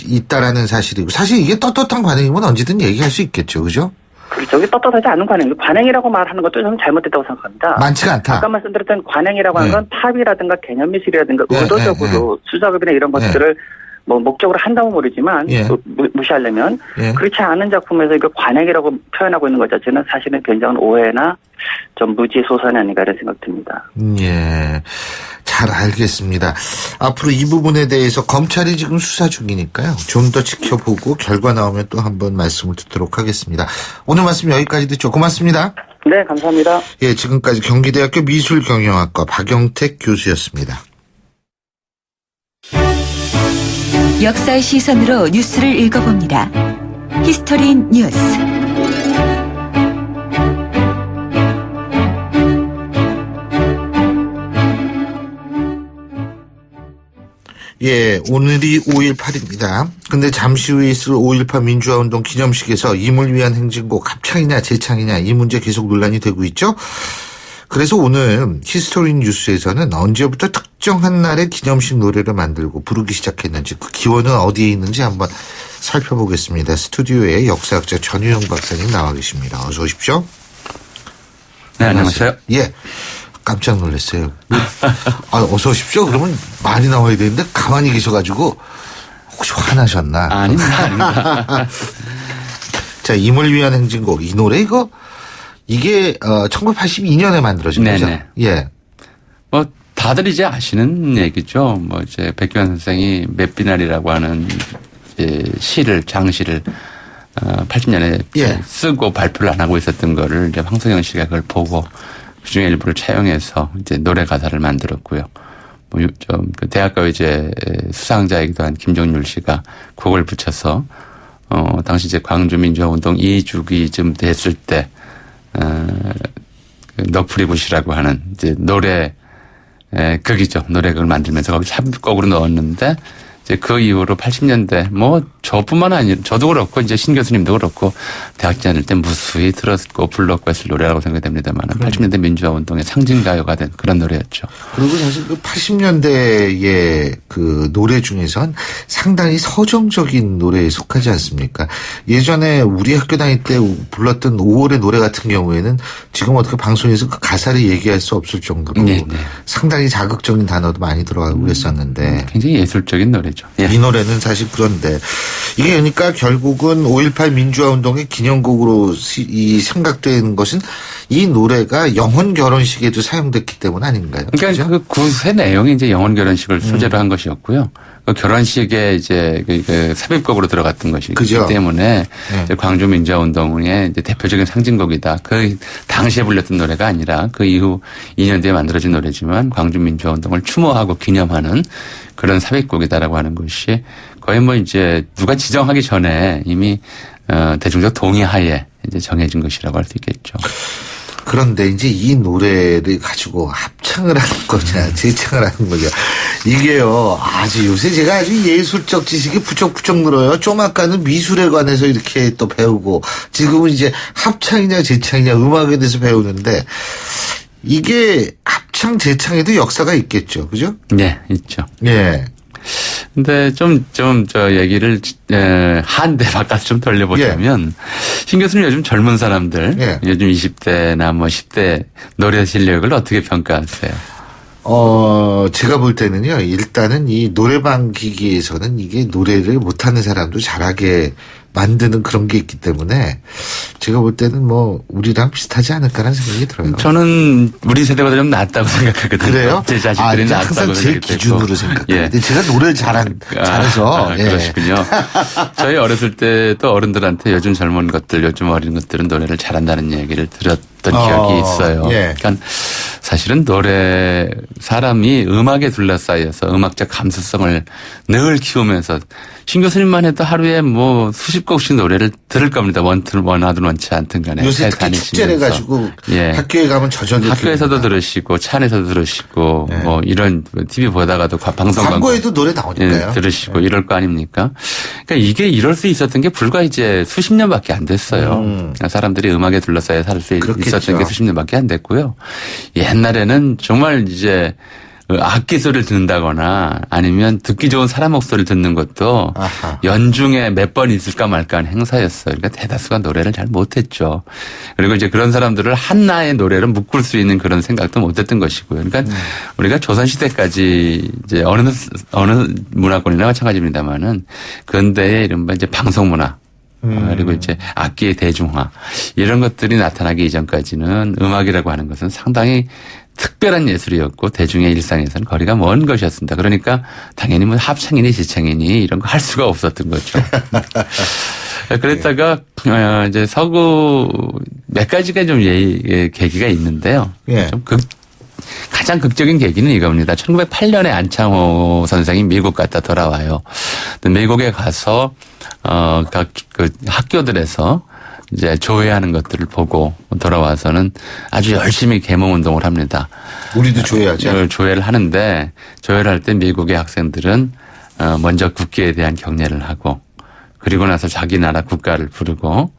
있다라는 사실이고, 사실 이게 떳떳한 관행이면 언제든 얘기할 수 있겠죠, 그죠? 그렇죠. 이게 떳떳하지 않은 관행. 관행이라고 말하는 것도 좀 잘못됐다고 생각합니다. 많지가 않다. 아까 말씀드렸던 관행이라고 하는 건 팝이라든가 개념미술이라든가 의도적으로 수작업이나 이런 것들을 뭐 목적으로 한다면 모르지만 무시하려면 그렇지 않은 작품에서 이거 관행이라고 표현하고 있는 것 자체는 사실은 굉장한 오해나 좀 무지의 소산이 아닌가 이런 생각 듭니다. 예. 잘 알겠습니다. 앞으로 이 부분에 대해서 검찰이 지금 수사 중이니까요. 좀 더 지켜보고 결과 나오면 또 한번 말씀을 듣도록 하겠습니다. 오늘 말씀 여기까지 듣죠. 고맙습니다. 네, 감사합니다. 예, 지금까지 경기대학교 미술경영학과 박영택 교수였습니다. 역사의 시선으로 뉴스를 읽어봅니다. 히스토리 뉴스. 예, 오늘이 5.18입니다. 근데 잠시 후에 있을 5.18 민주화운동 기념식에서 임을 위한 행진곡 합창이냐 재창이냐 이 문제 계속 논란이 되고 있죠. 그래서 오늘 히스토리 뉴스에서는 언제부터 특정한 날의 기념식 노래를 만들고 부르기 시작했는지 그 기원은 어디에 있는지 한번 살펴보겠습니다. 스튜디오에 역사학자 전유영 박사님 나와 계십니다. 어서 오십시오. 네, 안녕하세요. 예. 깜짝 놀랐어요. 어서 오십시오. 그러면 많이 나와야 되는데 가만히 계셔가지고 혹시 화나셨나? 아닙니다. 자, 임을 위한 행진곡. 이 노래 이게 1982년에 만들어진 거죠? 네네. 예. 뭐 다들 이제 아시는 얘기죠. 뭐 이제 백규환 선생이 맵비날이라고 하는 이제 장시를 80년에 쓰고 발표를 안 하고 있었던 거를 이제 황석영 씨가 그걸 보고 그중에 일부를 차용해서 이제 노래 가사를 만들었고요. 뭐 좀 그 대학가 이제 수상자이기도 한 김종률 씨가 곡을 붙여서 당시 이제 광주 민주화 운동 2주기쯤 됐을 때 넋부리붓이라고 하는 이제 극이죠. 노래극을 만들면서 거기 삽입곡으로 넣었는데 이제 그 이후로 80년대 뭐 저뿐만 아니라 저도 그렇고 이제 신 교수님도 그렇고 대학 다닐 때 무수히 들었고 불렀고 했을 노래라고 생각이 됩니다만 80년대 민주화 운동의 상징가요가 된 그런 노래였죠. 그리고 사실 그 80년대의 그 노래 중에선 상당히 서정적인 노래에 속하지 않습니까? 예전에 우리 학교 다닐 때 불렀던 5월의 노래 같은 경우에는 지금 어떻게 방송에서 그 가사를 얘기할 수 없을 정도로 상당히 자극적인 단어도 많이 들어가고 그랬었는데 굉장히 예술적인 노래죠. 이 노래는 사실 그런데 이게 그러니까 결국은 5.18 민주화 운동의 기념곡으로 생각되는 것은 이 노래가 영혼 결혼식에도 사용됐기 때문 아닌가요? 그러니까 그 구세 내용이 이제 영혼 결혼식을 소재로 한 것이었고요. 그 결혼식에 이제 그 삽입곡으로 들어갔던 것이기 때문에 이제 광주 민주화 운동의 이제 대표적인 상징곡이다. 그 당시에 불렸던 노래가 아니라 그 이후 2년 뒤에 만들어진 노래지만 광주 민주화 운동을 추모하고 기념하는 그런 삽입곡이다라고 하는 것이 거의 뭐 이제 누가 지정하기 전에 이미 대중적 동의하에 이제 정해진 것이라고 할 수 있겠죠. 그런데 이제 이 노래를 가지고 합창을 하는 거냐, 재창을 하는 거냐. 이게요, 요새 제가 아주 예술적 지식이 부쩍부쩍 늘어요. 좀 아까는 미술에 관해서 이렇게 또 배우고, 지금은 이제 합창이냐, 재창이냐, 음악에 대해서 배우는데, 이게 합창, 재창에도 역사가 있겠죠. 그죠? 네, 있죠. 예. 근데 저 얘기를, 한 대 바깥으로 좀 돌려보자면, 신 교수님 요즘 젊은 사람들, 요즘 20대나 뭐 10대 노래 실력을 어떻게 평가하세요? 제가 볼 때는요, 일단은 이 노래방 기기에서는 이게 노래를 못하는 사람도 잘하게 만드는 그런 게 있기 때문에 제가 볼 때는 뭐 우리랑 비슷하지 않을까라는 생각이 들어요. 저는 우리 세대보다 좀 낫다고 생각하거든요. 그래요? 제 자식들이 낫다고 항상 제 기준으로 생각하는데 제가 노래를 잘해서. 그러시군요. 저희 어렸을 때도 어른들한테 요즘 젊은 것들, 요즘 어린 것들은 노래를 잘한다는 얘기를 들었던 기억이 있어요. 그러니까 사실은 노래 사람이 음악에 둘러싸여서 음악적 감수성을 늘 키우면서 신 교수님만 해도 하루에 뭐 수십 곡씩 노래를 들을 겁니다. 원하든 원치 않든 간에. 요새 특히 축제를 가지고 학교에 가면 저절로 학교에서도 들으시고 차 안에서도 들으시고 뭐 이런 TV 보다가도 광고에도 노래 나오니까요. 들으시고 이럴 거 아닙니까? 그러니까 이게 이럴 수 있었던 게 불과 이제 수십 년밖에 안 됐어요. 사람들이 음악에 둘러싸여 살 수 있었던 게 수십 년밖에 안 됐고요. 옛날에는 정말 이제 악기 소리를 듣는다거나 아니면 듣기 좋은 사람 목소리를 듣는 것도 연중에 몇 번 있을까 말까 하는 행사였어요. 그러니까 대다수가 노래를 잘 못했죠. 그리고 이제 그런 사람들을 한나의 노래로 묶을 수 있는 그런 생각도 못했던 것이고요. 그러니까 우리가 조선시대까지 이제 어느 문화권이나 마찬가지입니다만은 근대에 이른바 이제 방송문화 그리고 이제 악기의 대중화 이런 것들이 나타나기 이전까지는 음악이라고 하는 것은 상당히 특별한 예술이었고 대중의 일상에서는 거리가 먼 것이었습니다. 그러니까 당연히 뭐 합창이니 지창이니 이런 거 할 수가 없었던 거죠. 그랬다가 이제 서구 몇 가지가 좀 계기가 있는데요. 좀 가장 극적인 계기는 이겁니다. 1908년에 안창호 선생이 미국 갔다 돌아와요. 미국에 가서 각 그 학교들에서 이제 조회하는 것들을 보고 돌아와서는 아주 열심히 계몽운동을 합니다. 우리도 조회하죠. 조회를 하는데 조회를 할 때 미국의 학생들은 먼저 국기에 대한 경례를 하고 그리고 나서 자기 나라 국가를 부르고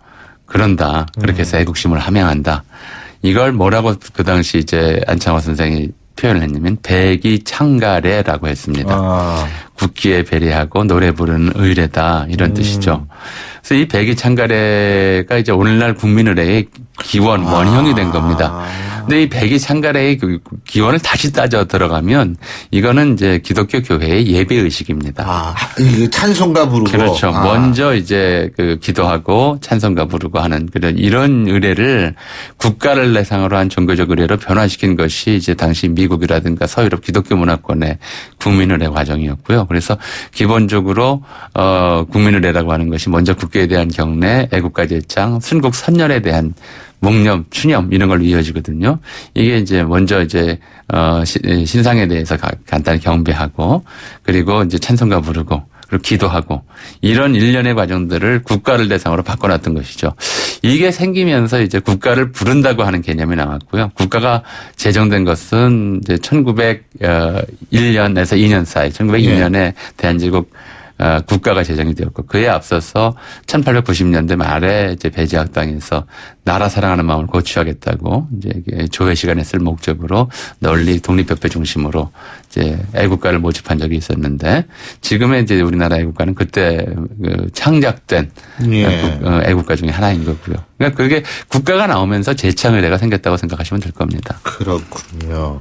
그런다. 그렇게 해서 애국심을 함양한다. 이걸 뭐라고 그 당시 이제 안창호 선생이 표현을 했냐면 배기창가래라고 했습니다. 국기에 배려하고 노래 부르는 의례다 이런 뜻이죠. 그래서 이 배기창가래가 이제 오늘날 국민의례의 기원 원형이 된 겁니다. 근데 이 배기창가래의 기원을 다시 따져 들어가면 이거는 이제 기독교 교회의 예배 의식입니다. 이 찬송가 부르고. 그렇죠. 먼저 이제 그 기도하고 찬송가 부르고 하는 그런 이런 의례를 국가를 대상으로 한 종교적 의례로 변화시킨 것이 이제 당시 미국이라든가 서유럽 기독교 문화권의 국민의례 과정이었고요. 그래서 기본적으로 국민의례라고 하는 것이 먼저 국교에 대한 경례, 애국가 제창, 순국 선열에 대한 묵념, 추념 이런 걸로 이어지거든요. 이게 이제 먼저 이제 신상에 대해서 간단히 경배하고 그리고 이제 찬송가 부르고 그리고 기도하고 이런 일련의 과정들을 국가를 대상으로 바꿔놨던 것이죠. 이게 생기면서 이제 국가를 부른다고 하는 개념이 나왔고요. 국가가 제정된 것은 이제 1901년에서 2년 사이, 1902년에 대한제국 국가가 제정이 되었고 그에 앞서서 1890년대 말에 이제 배지학당에서 나라 사랑하는 마음을 고취하겠다고 이제 조회 시간에 쓸 목적으로 널리 독립협회 중심으로 이제 애국가를 모집한 적이 있었는데 지금의 이제 우리나라 애국가는 그때 창작된 애국가 중에 하나인 거고요. 그러니까 그게 국가가 나오면서 제창의례가 생겼다고 생각하시면 될 겁니다. 그렇군요.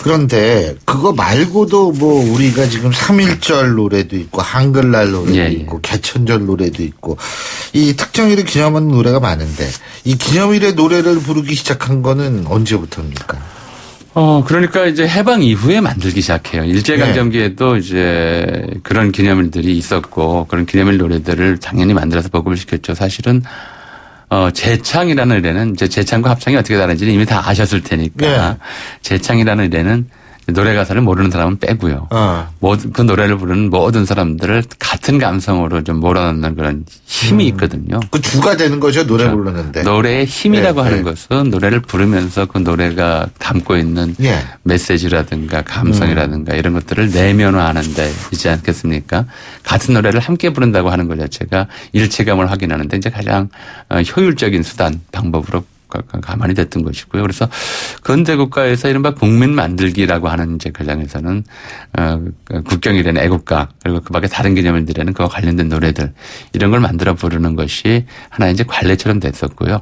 그런데 그거 말고도 뭐 우리가 지금 3.1절 노래도 있고 한글날 노래도 있고 개천절 노래도 있고 이 특정일을 기념하는 노래가 많은데 이 기념일의 노래를 부르기 시작한 거는 언제부터입니까? 그러니까 이제 해방 이후에 만들기 시작해요. 일제강점기에도 이제 그런 기념일들이 있었고 그런 기념일 노래들을 당연히 만들어서 보급을 시켰죠. 사실은 제창이라는 의례는 이제 제창과 합창이 어떻게 다른지는 이미 다 아셨을 테니까 제창이라는 의례는 노래 가사를 모르는 사람은 빼고요. 그 노래를 부르는 모든 사람들을 같은 감성으로 좀 몰아넣는 그런 힘이 있거든요. 그 주가 되는 거죠, 노래 부르는데. 노래의 힘이라고 하는 것은 노래를 부르면서 그 노래가 담고 있는 메시지라든가 감성이라든가 이런 것들을 내면화하는 데 있지 않겠습니까? 같은 노래를 함께 부른다고 하는 것 자체가 일체감을 확인하는데 이제 가장 효율적인 수단, 방법으로 가만히 됐던 것이고요. 그래서 근대 국가에서 이른바 국민 만들기라고 하는 이제 과정에서는 국경이라는 애국가 그리고 그 밖에 다른 개념들에는 그와 관련된 노래들 이런 걸 만들어 부르는 것이 하나의 이제 관례처럼 됐었고요.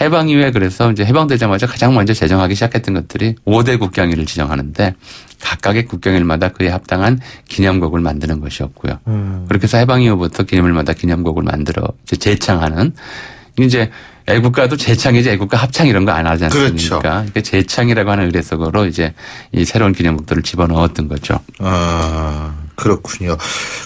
해방 이후에 그래서 이제 해방되자마자 가장 먼저 제정하기 시작했던 것들이 5대 국경일을 지정하는데 각각의 국경일마다 그에 합당한 기념곡을 만드는 것이었고요. 그렇게 해서 해방 이후부터 기념일마다 기념곡을 만들어 이제 재창하는 이제 애국가도 재창이지 애국가 합창 이런 거 안 하지 않습니까? 그렇죠. 그러니까 재창이라고 하는 의례 속으로 이제 이 새로운 기념곡들을 집어넣었던 거죠. 아, 그렇군요.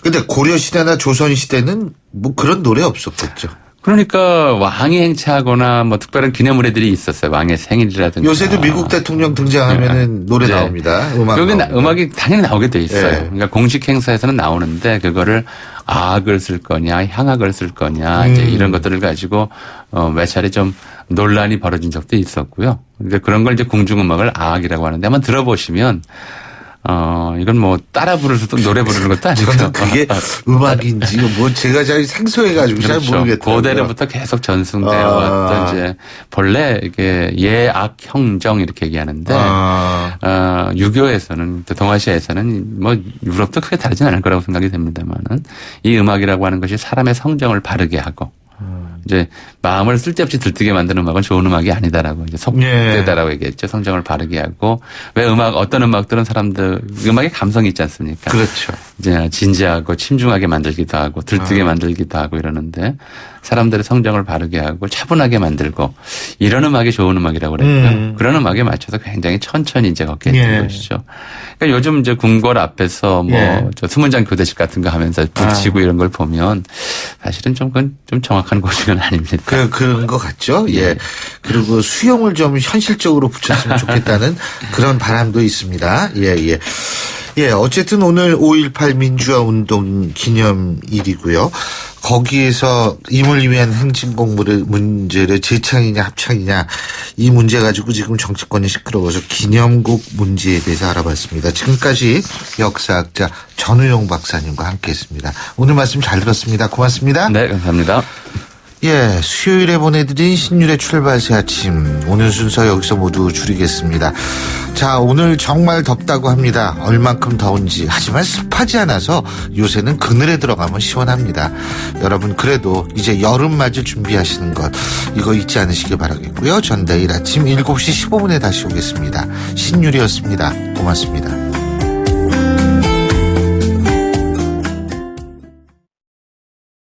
근데 고려시대나 조선시대는 뭐 그런 노래 없었겠죠. 그러니까 왕이 행차하거나 뭐 특별한 기념의례들이 있었어요. 왕의 생일이라든가. 요새도 미국 대통령 등장하면은 노래 네. 나옵니다. 음악이 당연히 나오게 돼 있어요. 네. 그러니까 공식 행사에서는 나오는데 그거를 아악을 쓸 거냐, 향악을 쓸 거냐, 이제 이런 것들을 가지고 몇 차례 좀 논란이 벌어진 적도 있었고요. 그러니까 그런 걸 이제 공중음악을 아악이라고 하는데 한번 들어보시면 이건 뭐 따라 부르서 또 노래 부르는 것도 아니고. 저는 그게 음악인지 뭐 제가 잘 생소해가지고 그렇죠. 잘 모르겠더라고요. 고대로부터 계속 전승되어 왔던 이제 본래 이게 예악 형정 이렇게 얘기하는데 유교에서는 동아시아에서는 뭐 유럽도 크게 다르진 않을 거라고 생각이 됩니다만은 이 음악이라고 하는 것이 사람의 성정을 바르게 하고 이제 마음을 쓸데없이 들뜨게 만드는 음악은 좋은 음악이 아니다라고 이제 속되다라고 얘기했죠. 성정을 바르게 하고 왜 어떤 음악들은 사람들 음악에 감성이 있지 않습니까? 그렇죠. 이제 진지하고 침중하게 만들기도 하고 들뜨게 만들기도 하고 이러는데 사람들의 성정을 바르게 하고 차분하게 만들고 이런 음악이 좋은 음악이라고 그랬고요. 그런 음악에 맞춰서 굉장히 천천히 이제 걷게 된 것이죠. 그러니까 요즘 이제 궁궐 앞에서 저 수문장 교대식 같은 거 하면서 북치고 이런 걸 보면 사실은 좀 정확한 고증은 아닙니다. 그런 것 같죠. 예. 그리고 수용을 좀 현실적으로 붙였으면 좋겠다는 그런 바람도 있습니다. 예. 예, 어쨌든 오늘 5.18 민주화 운동 기념일이고요. 거기에서 임을 위한 행진곡 문제를 재창이냐 합창이냐 이 문제 가지고 지금 정치권이 시끄러워서 기념곡 문제에 대해서 알아봤습니다. 지금까지 역사학자 전우용 박사님과 함께했습니다. 오늘 말씀 잘 들었습니다. 고맙습니다. 네, 감사합니다. 예, 수요일에 보내드린 신율의 출발새 아침 오늘 순서 여기서 모두 줄이겠습니다. 자, 오늘 정말 덥다고 합니다. 얼만큼 더운지. 하지만 습하지 않아서 요새는 그늘에 들어가면 시원합니다. 여러분 그래도 이제 여름 맞을 준비하시는 것 이거 잊지 않으시길 바라겠고요. 전 내일 아침 7시 15분에 다시 오겠습니다. 신율이었습니다. 고맙습니다.